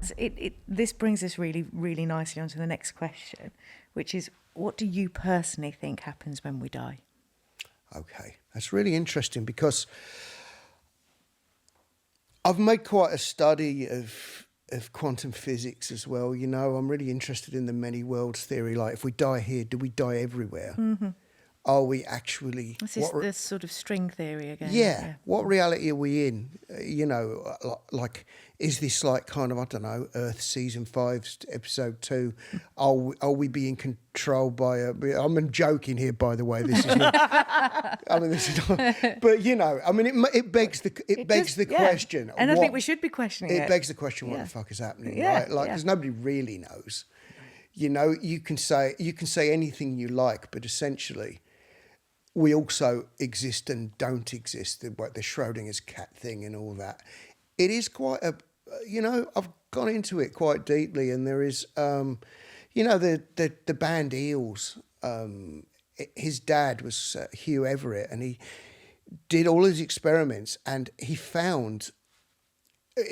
that's it. This brings us really, really nicely onto the next question, which is, what do you personally think happens when we die? Okay, that's really interesting because I've made quite a study of quantum physics as well. You know, I'm really interested in the many worlds theory. Like, if we die here, do we die everywhere? Mm-hmm. Are we actually... This is the sort of string theory again. Yeah. What reality are we in? You know, like, is this like kind of, I don't know, Earth season 5, episode 2? Are we being controlled by a... I'm joking here, by the way. This is not... I mean, this is not... But, you know, I mean, it begs the question. And I think we should be questioning it. It begs the question, what the fuck is happening, right? Like, because nobody really knows. You know, you can say anything you like, but essentially... we also exist and don't exist, the Schrodinger's cat thing and all that. It is quite a, you know, I've gone into it quite deeply, and there is, you know, the band Eels, his dad was Hugh Everett, and he did all his experiments, and he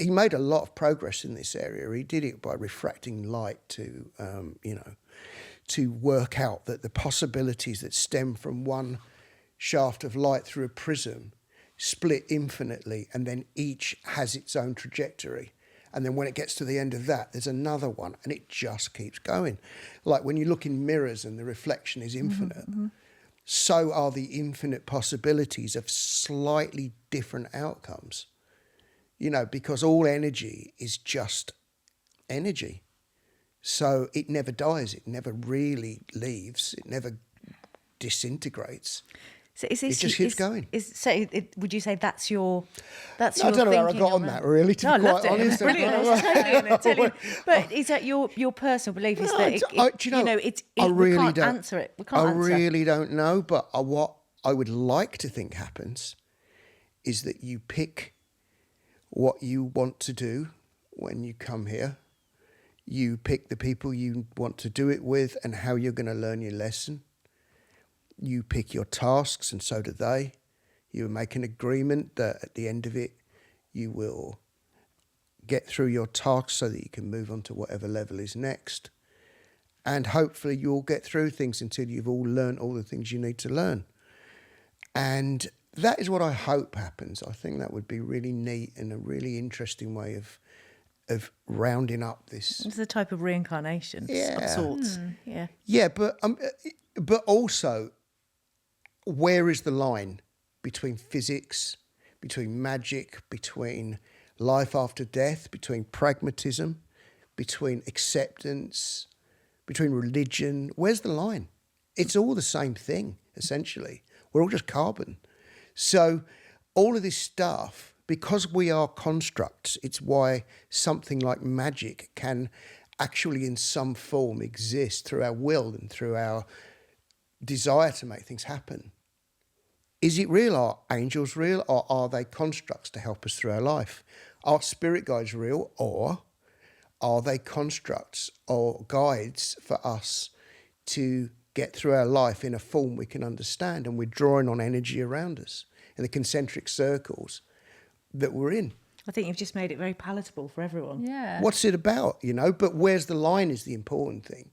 made a lot of progress in this area. He did it by refracting light to, you know, to work out that the possibilities that stem from one shaft of light through a prism split infinitely, and then each has its own trajectory. And then when it gets to the end of that, there's another one, and it just keeps going. Like when you look in mirrors and the reflection is infinite, so are the infinite possibilities of slightly different outcomes. You know, because all energy is just energy. So it never dies, it never really leaves, it never disintegrates. So it just keeps going. Would you say that's your I don't know where I got on that, really, to be quite honest. Brilliant. I was totally in it. But is that your personal belief? Is that we can't answer it. We can't answer. I really don't know, but what I would like to think happens is that you pick what you want to do when you come here. You pick the people you want to do it with and how you're going to learn your lesson. You pick your tasks, and so do they. You make an agreement that at the end of it, you will get through your tasks so that you can move on to whatever level is next. And hopefully you'll get through things until you've all learned all the things you need to learn. And that is what I hope happens. I think that would be really neat and a really interesting way of rounding up this. It's a type of reincarnation of sorts. Yeah, but also, where is the line between physics, between magic, between life after death, between pragmatism, between acceptance, between religion? Where's the line? It's all the same thing, essentially. We're all just carbon. So all of this stuff, because we are constructs, it's why something like magic can actually in some form exist through our will and through our desire to make things happen. Is it real? Are angels real, or are they constructs to help us through our life? Are spirit guides real, or are they constructs or guides for us to get through our life in a form we can understand, and we're drawing on energy around us in the concentric circles that we're in? I think you've just made it very palatable for everyone. Yeah. What's it about, you know? But where's the line is the important thing.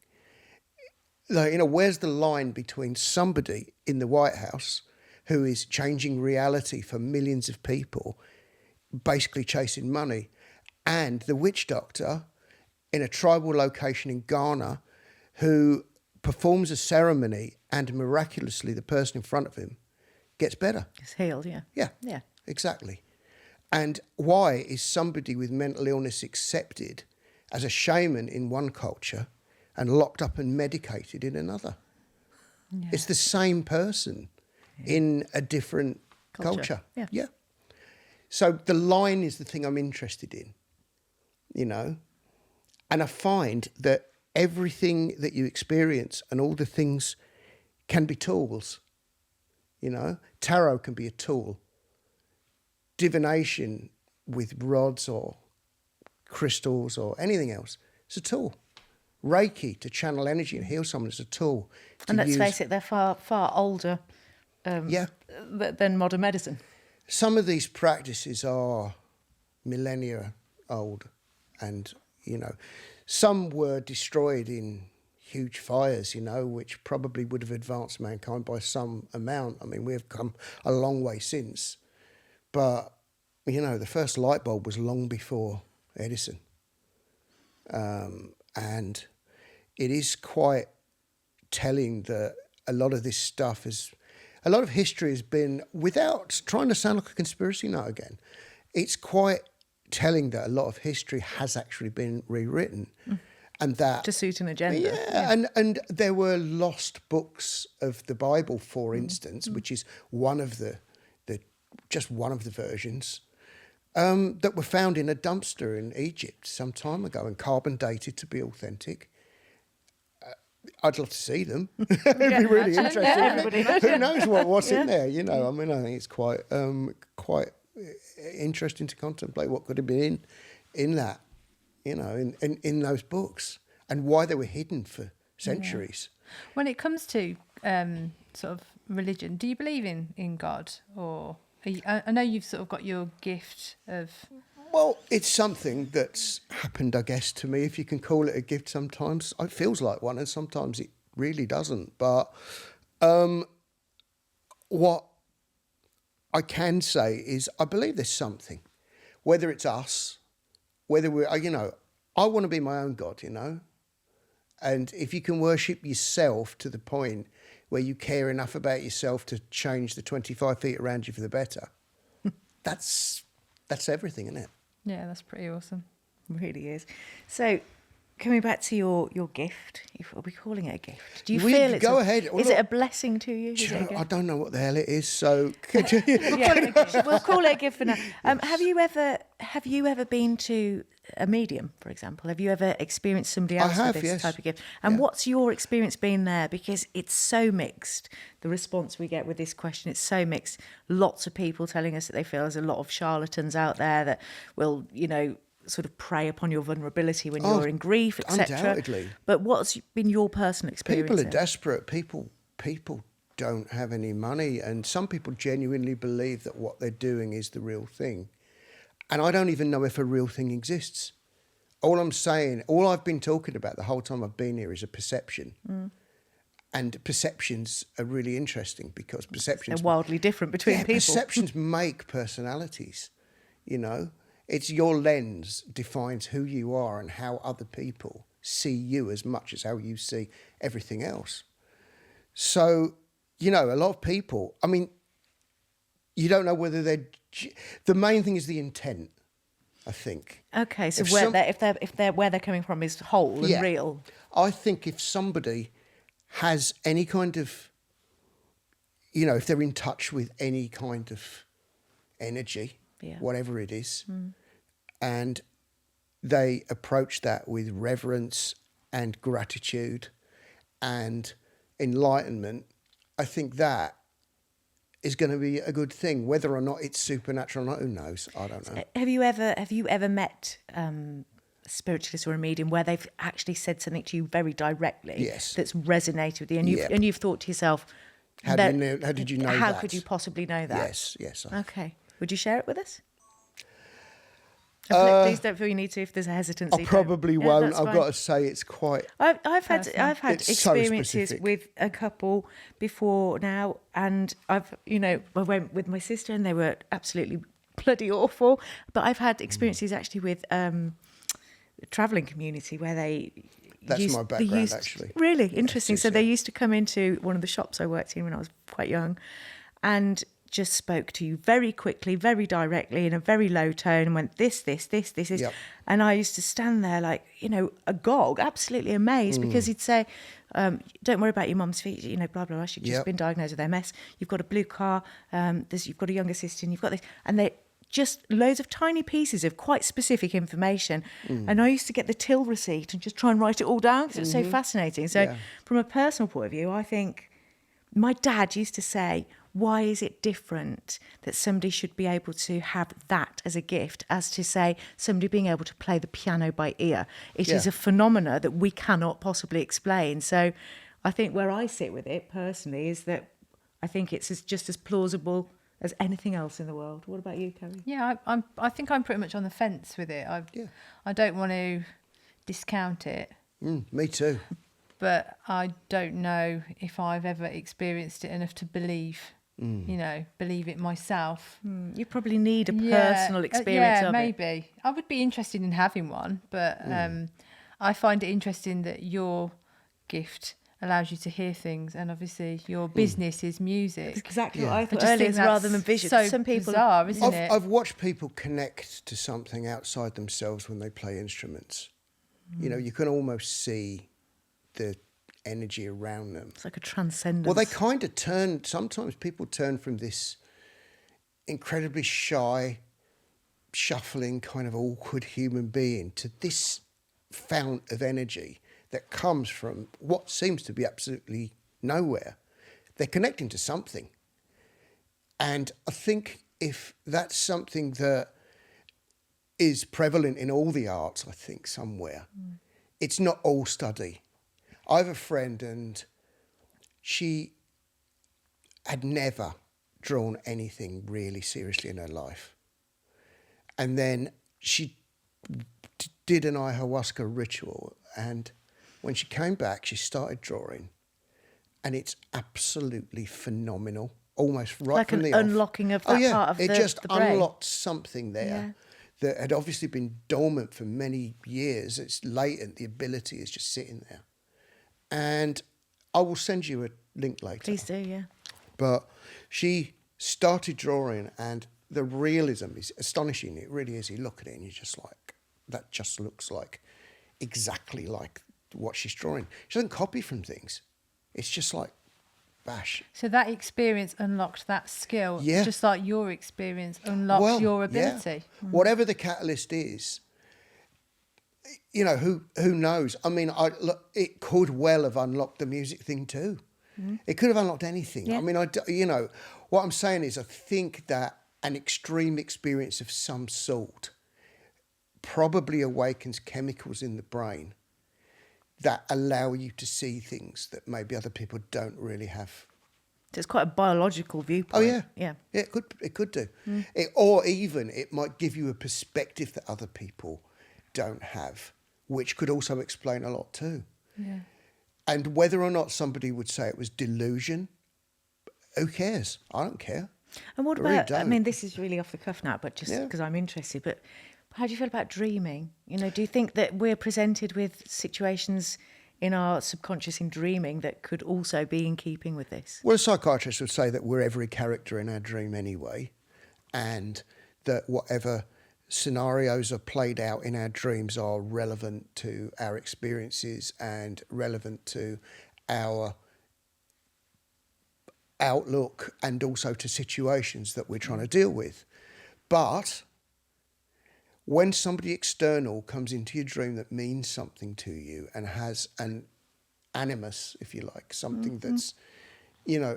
Like, you know, where's the line between somebody in the White House who is changing reality for millions of people, basically chasing money, and the witch doctor in a tribal location in Ghana who performs a ceremony and miraculously the person in front of him gets better? It's healed, yeah. Yeah, exactly. And why is somebody with mental illness accepted as a shaman in one culture and locked up and medicated in another? Yeah. It's the same person in a different culture. Yeah. So the line is the thing I'm interested in, you know? And I find that everything that you experience and all the things can be tools, you know? Tarot can be a tool. Divination with rods or crystals or anything else, it's a tool. Reiki to channel energy and heal someone is a tool. And let's face it, they're far older than modern medicine. Some of these practices are millennia old, and you know. Some were destroyed in huge fires, you know, which probably would have advanced mankind by some amount. I mean, we've come a long way since. But, you know, the first light bulb was long before Edison. And it is quite telling that a lot of this stuff a lot of history has been, without trying to sound like a conspiracy nut again, it's quite telling that a lot of history has actually been rewritten. And that To suit an agenda. yeah. And there were lost books of the Bible, for instance, which is one of the just one of the versions, that were found in a dumpster in Egypt some time ago and carbon dated to be authentic. I'd love to see them. It'd be really interesting. Yeah. Who knows what's in there? You know, I mean, I think it's quite interesting to contemplate what could have been in that, you know, in those books, and why they were hidden for centuries. When it comes to sort of religion, do you believe in God, or I know you've sort of got your gift of. Well, it's something that's happened, I guess, to me, if you can call it a gift sometimes. It feels like one, and sometimes it really doesn't. But what I can say is I believe there's something, whether it's us, whether we're, you know, I want to be my own God, you know. And if you can worship yourself to the point where you care enough about yourself to change the 25 feet around you for the better, that's everything, isn't it? Yeah, that's pretty awesome. It really is. So, coming back to your gift, are we calling it a gift? Do you feel it's go ahead. Is it a blessing to you? Is it a gift? I don't know what the hell it is, so could you? We'll call it a gift for now. Have you ever been to a medium, for example? Have you ever experienced somebody else with this type of gift? And what's your experience been there? Because it's so mixed. The response we get with this question, it's so mixed. Lots of people telling us that they feel there's a lot of charlatans out there that will, you know, sort of prey upon your vulnerability when you're in grief, etc. Undoubtedly. But what's been your personal experience? People are desperate. People don't have any money, and some people genuinely believe that what they're doing is the real thing. And I don't even know if a real thing exists. All I've been talking about the whole time I've been here is a perception. And perceptions are really interesting because perceptions... They're wildly different between people. Perceptions make personalities, you know. It's your lens defines who you are and how other people see you as much as how you see everything else. So, you know, a lot of people, I mean, you don't know whether they're... The main thing is the intent, I think. Okay, so if they're where they're coming from is whole and real. I think if somebody has any kind of, you know, if they're in touch with any kind of energy, whatever it is, and they approach that with reverence and gratitude and enlightenment, I think that is going to be a good thing. Whether or not it's supernatural or not, who knows? I don't know. Have you ever met a spiritualist or a medium where they've actually said something to you very directly? Yes. That's resonated with you, and you've thought to yourself, how did you know how that? could you possibly know that? Yes. Okay. Would you share it with us? Please don't feel you need to if there's a hesitancy. I probably won't. I've fine. got to say it's quite... I've had It's so experiences specific. with a couple before now, and I went with my sister and they were absolutely bloody awful. But I've had experiences actually with travelling community where they... That's my background, actually. Really interesting. Yes, So they used to come into one of the shops I worked in when I was quite young, and just spoke to you very quickly, very directly, in a very low tone, and went, this is... Yep. And I used to stand there like, you know, agog, absolutely amazed, because he'd say, don't worry about your mum's feet, you know, blah, blah, blah. She'd just been diagnosed with MS. You've got a blue car, you've got a younger sister, and you've got this. And they just loads of tiny pieces of quite specific information. And I used to get the till receipt and just try and write it all down because it was so fascinating. So from a personal point of view, I think my dad used to say, why is it different that somebody should be able to have that as a gift as to say somebody being able to play the piano by ear? It is a phenomena that we cannot possibly explain. So I think where I sit with it personally is that I think it's just as plausible as anything else in the world. What about you, Kerry? Yeah, I think I'm pretty much on the fence with it. I don't want to discount it. Me too. But I don't know if I've ever experienced it enough to believe, believe it myself. You probably need a personal experience of it. Maybe. I would be interested in having one, but I find it interesting that your gift allows you to hear things, and obviously your business is music. That's exactly what I thought just earlier, think that's rather than vision. so Some people bizarre, isn't it? I've watched people connect to something outside themselves when they play instruments. You can almost see the energy around them. It's like a transcendence. Well, they kind of turn, sometimes people turn from this incredibly shy, shuffling, kind of awkward human being to this fount of energy that comes from what seems to be absolutely nowhere. They're connecting to something. And I think if that's something that is prevalent in all the arts, I think somewhere, it's not all study. I have a friend and she had never drawn anything really seriously in her life. And then she did an ayahuasca ritual, and when she came back, she started drawing, and it's absolutely phenomenal, almost right like from an the off. unlocking of that part of it the just the brain. unlocked something there that had obviously been dormant for many years. It's latent, the ability is just sitting there. And I will send you a link later. Please do, yeah. But she started drawing, and the realism is astonishing. It really is. You look at it and you're just like, that just looks like exactly like what she's drawing. She doesn't copy from things. It's just like, bash. So that experience unlocked that skill, Yeah. just like your experience unlocked your ability. Yeah. Whatever the catalyst is, who knows? I mean, it could well have unlocked the music thing too. It could have unlocked anything. Yeah. I mean, what I'm saying is I think that an extreme experience of some sort probably awakens chemicals in the brain that allow you to see things that maybe other people don't really have. So it's quite a biological viewpoint. Oh yeah, Yeah. It could do, or even it might give you a perspective that other people don't have, which could also explain a lot too. Yeah. And whether or not somebody would say it was delusion, who cares? I don't care. And what I really about, I don't. mean, this is really off the cuff now, but just Yeah. because I'm interested, but how do you feel about dreaming? Do you think that we're presented with situations in our subconscious in dreaming that could also be in keeping with this? Well, a psychiatrist would say that we're every character in our dream anyway, and that whatever scenarios are played out in our dreams are relevant to our experiences and relevant to our outlook and also to situations that we're trying to deal with. But when somebody external comes into your dream that means something to you and has an animus, if you like, something that's,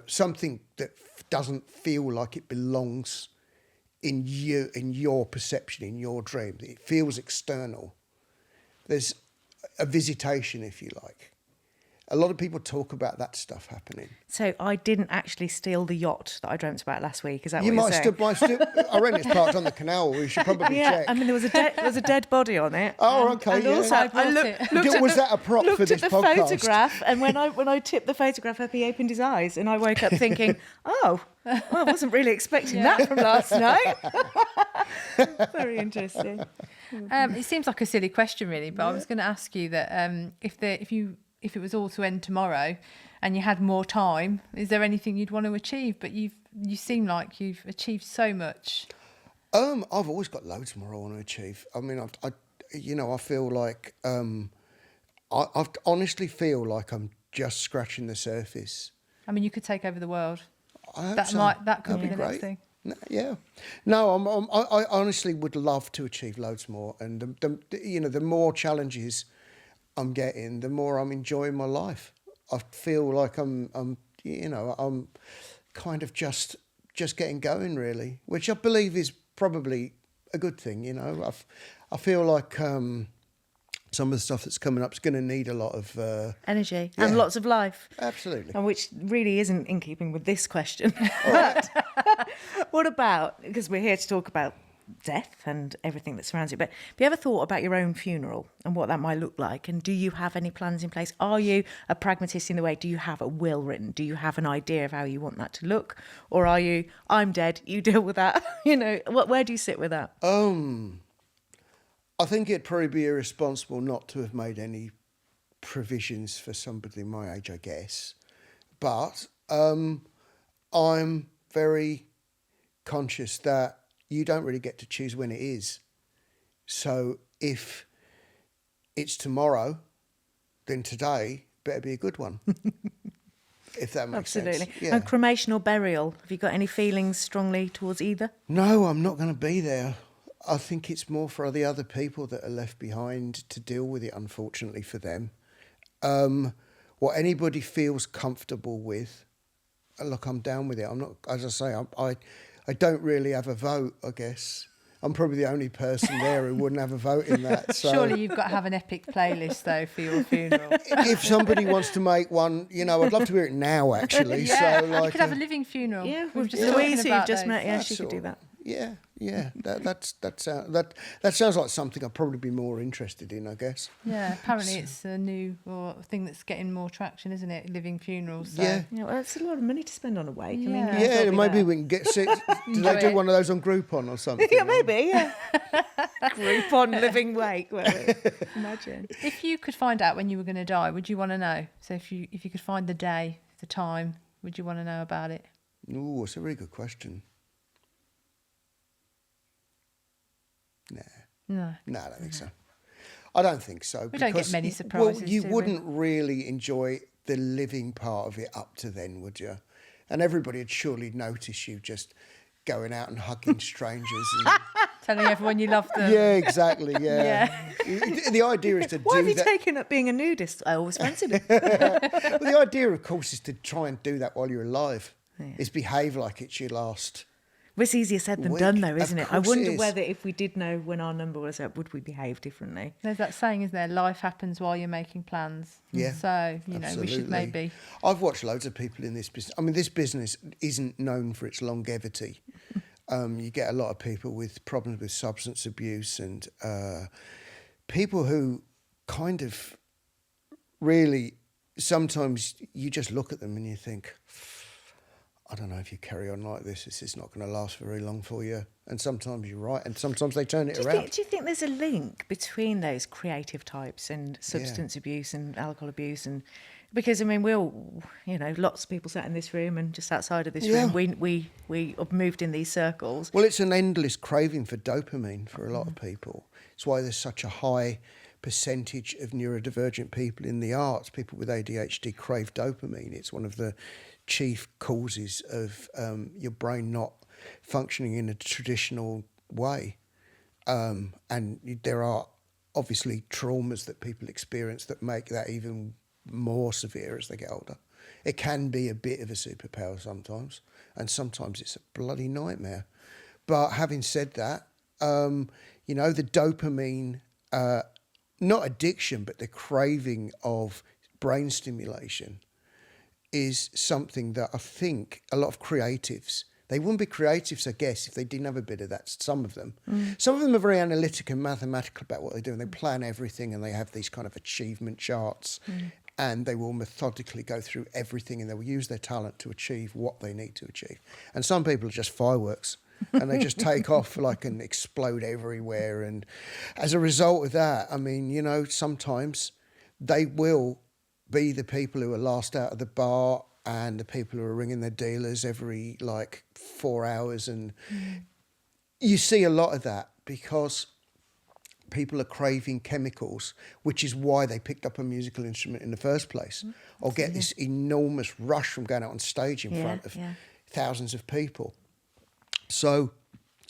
something that doesn't feel like it belongs in you, in your perception, in your dream, it feels external. There's a visitation, if you like. A lot of people talk about that stuff happening. So I didn't actually steal the yacht that I dreamt about last week. Is that You what might you're saying? still, I reckon it's parked on the canal. We should probably check. I mean, there was a dead body on it. Oh, okay, And yeah. also, I brought it. Was that a prop looked for this at the podcast? photograph, and when I tipped the photograph up, he opened his eyes, and I woke up thinking, well, I wasn't really expecting that from last night. Very interesting. It seems like a silly question, really, but I was going to ask you that if it was all to end tomorrow and you had more time, is there anything you'd want to achieve? But you seem like you've achieved so much. I've always got loads more I want to achieve. I mean, I feel like I honestly feel like I'm just scratching the surface. I mean, you could take over the world. I hope That so. could That'd be the great. next thing. Yeah, no, I honestly would love to achieve loads more, and the more challenges I'm getting, the more I'm enjoying my life. I feel like I'm kind of just getting going, really, which I believe is probably a good thing. I feel like some of the stuff that's coming up is going to need a lot of Energy and lots of life. Absolutely. And which really isn't in keeping with this question. But what about, because we're here to talk about death and everything that surrounds it. But have you ever thought about your own funeral and what that might look like? And do you have any plans in place? Are you a pragmatist in the way? Do you have a will written? Do you have an idea of how you want that to look? Or are you, I'm dead, you deal with that? Where do you sit with that? I think it'd probably be irresponsible not to have made any provisions for somebody my age, I guess. But I'm very conscious that you don't really get to choose when it is. So if it's tomorrow, then today better be a good one. If that makes sense. Absolutely. And cremation or burial, have you got any feelings strongly towards either? No, I'm not going to be there. I think it's more for the other people that are left behind to deal with it, unfortunately, for them. What anybody feels comfortable with, look, I'm down with it. I'm not, as I say, I don't really have a vote, I guess. I'm probably the only person there who wouldn't have a vote in that. So Surely you've got to have an epic playlist, though, for your funeral. if somebody wants to make one, I'd love to hear it now, actually. Yeah, So, you could have a living funeral. Yeah, We've just Louise, who you've about just those. met, yeah, That's she could do that. Yeah. That sounds like something I'd probably be more interested in, I guess. Yeah, apparently it's a new thing that's getting more traction, isn't it? Living funerals. So. Yeah. Yeah, well, it's a lot of money to spend on a wake. I mean, Yeah. you Yeah, thought maybe that. we can get six. Do Enjoy they do it. one of those on Groupon or something? Yeah, maybe, yeah. Group on living wake, imagine. If you could find out when you were going to die, would you want to know? So if you could find the day, the time, would you want to know about it? Ooh, it's a really good question. No. No, I don't think so. I don't think so. We don't get because many Well, surprises, you do we? wouldn't really enjoy the living part of it up to then, would you? And everybody would surely notice you just going out and hugging strangers. And, Telling everyone you love them. yeah, exactly. Yeah. The idea is to Why do have you that. taken up being a nudist? I always fancied it. Well, the idea, of course, is to try and do that while you're alive. Yeah. Is behave like it's your last. Well, it's easier said than Weak. done, though, Of isn't it? I course it wonder is. whether if we did know when our number was up, would we behave differently? There's that saying, isn't there? Life happens while you're making plans. Yeah, So, we should absolutely. maybe. I've watched loads of people in this business. I mean, this business isn't known for its longevity. You get a lot of people with problems with substance abuse and people who kind of really, sometimes you just look at them and you think, I don't know if you carry on like this is not going to last very long for you. And sometimes you're right, and sometimes they turn it around. Do you think there's a link between those creative types and substance abuse and alcohol abuse? And because I mean, we all, lots of people sat in this room and just outside of this Yeah. room, we have moved in these circles. Well, it's an endless craving for dopamine for a lot of people. It's why there's such a high percentage of neurodivergent people in the arts. People with ADHD crave dopamine. It's one of the chief causes of your brain not functioning in a traditional way. And there are obviously traumas that people experience that make that even more severe as they get older. It can be a bit of a superpower sometimes, and sometimes it's a bloody nightmare. But having said that, the dopamine, not addiction, but the craving of brain stimulation is something that I think a lot of creatives, they wouldn't be creatives, I guess, if they didn't have a bit of that, some of them. Some of them are very analytic and mathematical about what they do, and they plan everything, and they have these kind of achievement charts, and they will methodically go through everything, and they will use their talent to achieve what they need to achieve. And some people are just fireworks, and they just take off and explode everywhere. And as a result of that, I mean, sometimes they will be the people who are last out of the bar and the people who are ringing their dealers every 4 hours. And you see a lot of that because people are craving chemicals, which is why they picked up a musical instrument in the first place, or get this enormous rush from going out on stage in front of thousands of people. So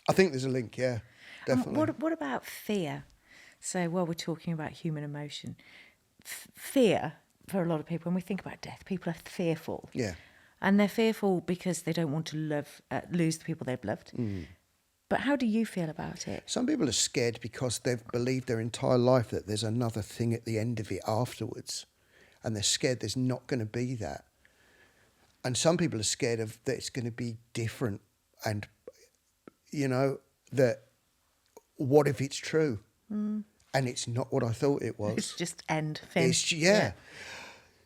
I think there's a link, yeah, definitely. What about fear? So while we're talking about human emotion, fear for a lot of people, when we think about death, people are fearful. Yeah. And they're fearful because they don't want to lose the people they've loved. But how do you feel about it? Some people are scared because they've believed their entire life that there's another thing at the end of it afterwards. And they're scared there's not going to be that. And some people are scared of that it's going to be different and, that what if it's true? And it's not what I thought it was. It's just end, finish. Yeah.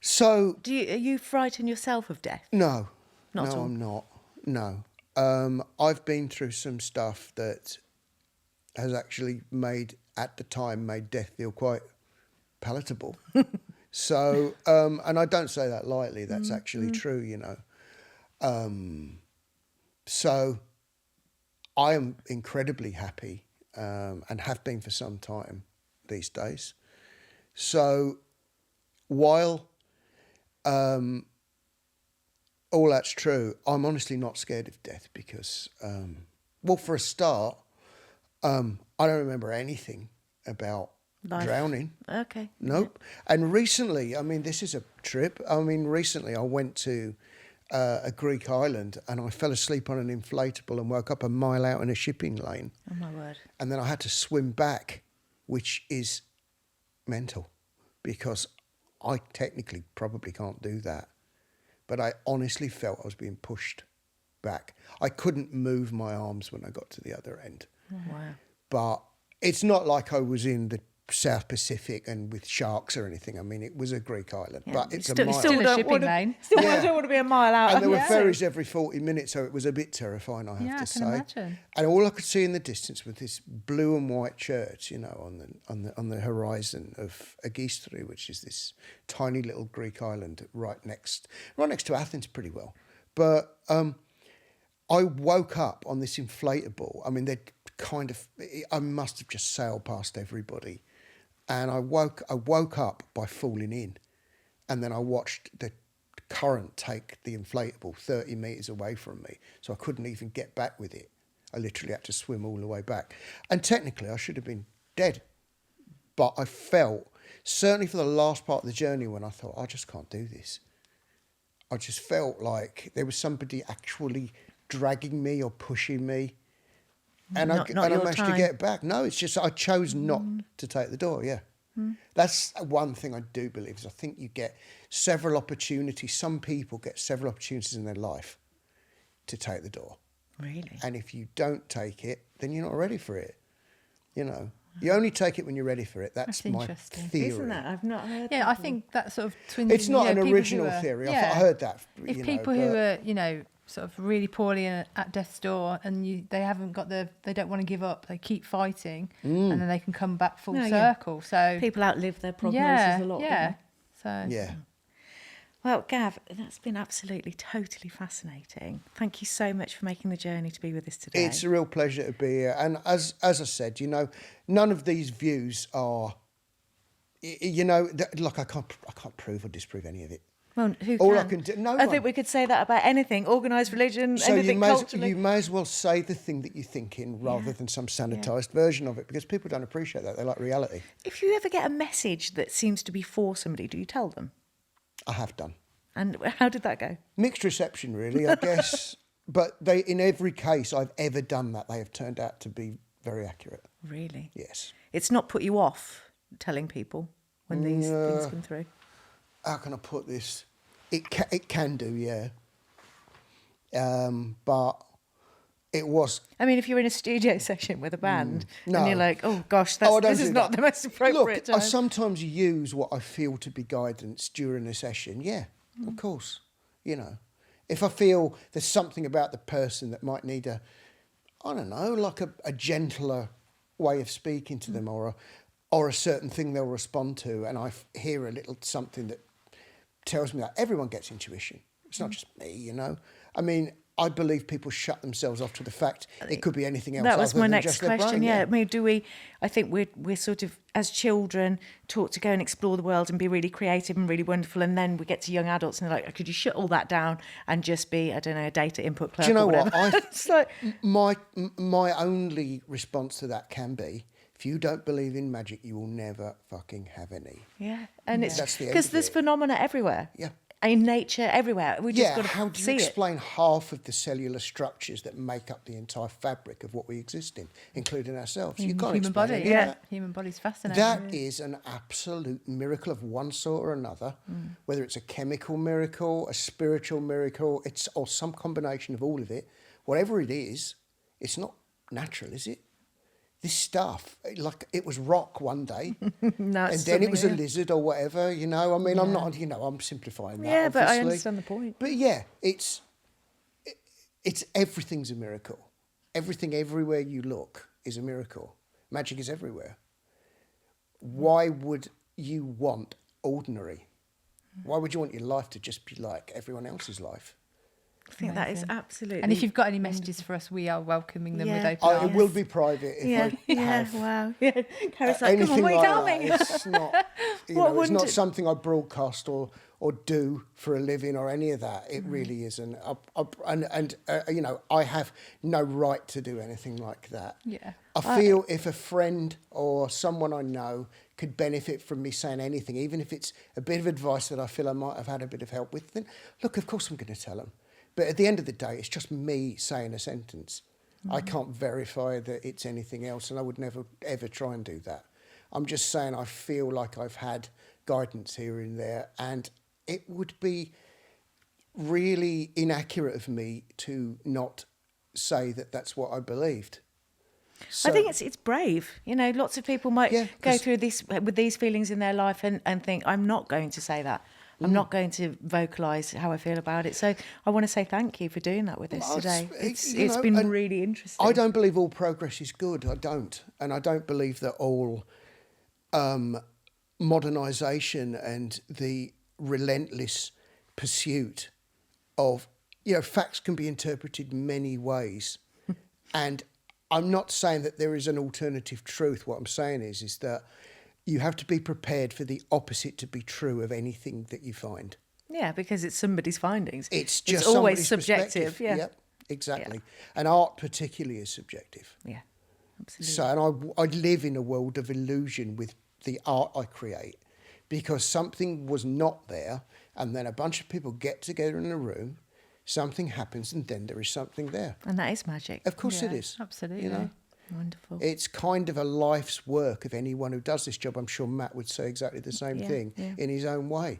So Are you frightened yourself of death? no, Not at all? I'm not. No, I've been through some stuff that has actually made death feel quite palatable. So, and I don't say that lightly. That's actually true, you know. So, I am incredibly happy, and have been for some time these days. So, while all that's true, I'm honestly not scared of death because, well, for a start, I don't remember anything about Life. drowning. Okay. Nope. And recently, I mean, this is a trip. I mean, recently I went to a Greek island and I fell asleep on an inflatable and woke up a mile out in a shipping lane. Oh, my word. And then I had to swim back, which is mental because I technically probably can't do that. But I honestly felt I was being pushed back. I couldn't move my arms when I got to the other end. Oh, wow. But it's not like I was in the South Pacific and with sharks or anything. I mean, it was a Greek island, Yeah. but it's Still- a mile. Still a don't shipping wanna- lane. Still Yeah. don't want to be a mile out. And there were Yeah. ferries every 40 minutes, so it was a bit terrifying, I have Yeah, to I say. can imagine. And all I could see in the distance was this blue and white church, you know, on the horizon of Agistri, which is this tiny little Greek island right next to Athens, pretty well. But I woke up on this inflatable. I mean, I must have just sailed past everybody. And I woke up by falling in. And then I watched the current take the inflatable 30 metres away from me. So I couldn't even get back with it. I literally had to swim all the way back. And technically I should have been dead. But I felt, certainly for the last part of the journey when I thought, I just can't do this. I just felt like there was somebody actually dragging me or pushing me. And Not I your managed time. to get back. No, it's just I chose not to take the door, yeah. That's one thing I do believe is I think you get several opportunities. Some people get several opportunities in their life to take the door. Really? And if you don't take it, then you're not ready for it. You know, you only take it when you're ready for it. That's That's my interesting. theory. Isn't that? I've not heard Yeah, that I before. think that sort of twins. It's not an people who original are- theory. I Yeah. heard that. If you people know, who but- are, you know, sort of really poorly at death's door and they haven't got they don't want to give up, they keep fighting, and then they can come back full No, yeah. circle. So People outlive their prognosis yeah, a lot. don't yeah. they? So yeah. Well, Gav, that's been absolutely, totally fascinating. Thank you so much for making the journey to be with us today. It's a real pleasure to be here. And as I said, you know, none of these views are, you know, like I can't prove or disprove any of it. Well, who All can? I can do, no I one. think we could say that about anything, organised religion, So anything culturally. you may as well say the thing that you're thinking rather than some sanitised version of it, because people don't appreciate that. They like reality. If you ever get a message that seems to be for somebody, do you tell them? I have done. And how did that go? Mixed reception, really, I guess. But in every case I've ever done that, they have turned out to be very accurate. Really? Yes. It's not put you off telling people when these things come through? How can I put this? It can do, yeah. But it was. I mean, if you're in a studio session with a band No. and you're like, oh gosh, I don't this is do not that. the most appropriate Look, I time. sometimes use what I feel to be guidance during a session. Yeah, of course. You know, if I feel there's something about the person that might need I don't know, like a gentler way of speaking to them, or a certain thing they'll respond to, and I hear a little something that tells me that everyone gets intuition. It's not just me, you know. I mean, I believe people shut themselves off to the fact it could be anything else. That was other my than next just their question. brain, Yeah, I mean, I think we're sort of, as children, taught to go and explore the world and be really creative and really wonderful, and then we get to young adults and they're like, could you shut all that down and just be, I don't know, a data input clerk? Do you know or what? whatever? It's like, My only response to that can be, if you don't believe in magic, you will never fucking have any. yeah, and it's That's the end because of there's it. phenomena everywhere. Yeah. In nature, everywhere. We just Yeah, got to how do you see it. explain half of the cellular structures that make up the entire fabric of what we exist in, including ourselves? You can't human explain body, any of yeah. that. Human body's fascinating. That is an absolute miracle of one sort or another, whether it's a chemical miracle, a spiritual miracle, or some combination of all of it. Whatever it is, it's not natural, is it? this stuff, like it was rock one day, No, and it's then it was a something, lizard or whatever. You know, I mean, I'm not, you know, I'm simplifying that. yeah, but I obviously. understand the point. But yeah, it's everything's a miracle. Everything, everywhere you look, is a miracle. Magic is everywhere. Why would you want ordinary? Why would you want your life to just be like everyone else's life? I think that is absolutely. And if you've got any messages for us, we are welcoming them with Yeah. open Oh, arms. it will be private if yeah, I yeah, have wow, yeah. Carrie's like, come anything on, what you like tell that. me? It's not, you What know, it's not wouldn't it- something I broadcast or do for a living or any of that. It really isn't. You know, I have no right to do anything like that. Yeah. I feel if a friend or someone I know could benefit from me saying anything, even if it's a bit of advice that I feel I might have had a bit of help with, then look, of course I'm going to tell them. But at the end of the day, it's just me saying a sentence. I can't verify that it's anything else, and I would never, ever try and do that. I'm just saying I feel like I've had guidance here and there, and it would be really inaccurate of me to not say that that's what I believed. So, I think it's brave. You know, lots of people might Yeah, go 'cause- through this with these feelings in their life and think, I'm not going to say that. I'm not going to vocalise how I feel about it. So I want to say thank you for doing that with us Well, today. you It's know, been and really interesting. I don't believe all progress is good. I don't. And I don't believe that all modernisation and the relentless pursuit of, you know, facts can be interpreted many ways. And I'm not saying that there is an alternative truth. What I'm saying is that you have to be prepared for the opposite to be true of anything that you find. Yeah, because it's somebody's findings. It's just always somebody's subjective. perspective. Yeah. Yep, exactly. And art particularly is subjective. Yeah, absolutely. So, and I live in a world of illusion with the art I create, because something was not there, and then a bunch of people get together in a room, something happens, and then there is something there. And that is magic. Of course it Yeah, is. absolutely. You know, Wonderful. it's kind of a life's work of anyone who does this job. I'm sure Matt would say exactly the same Yeah, thing yeah. in his own way.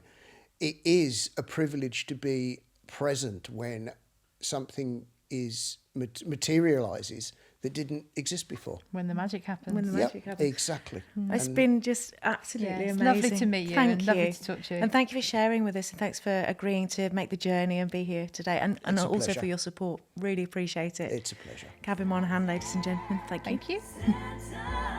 It is a privilege to be present when something is materialises that didn't exist before. When the magic happens. When the Yep, magic happens. exactly. It's And been just absolutely Yeah, it's amazing. lovely to meet you Thank and you. lovely to talk to you. And thank you for sharing with us, and thanks for agreeing to make the journey and be here today, and It's a also pleasure. for your support. Really appreciate it. It's a pleasure. Gavin Monaghan, ladies and gentlemen, thank you. Thank you. Santa.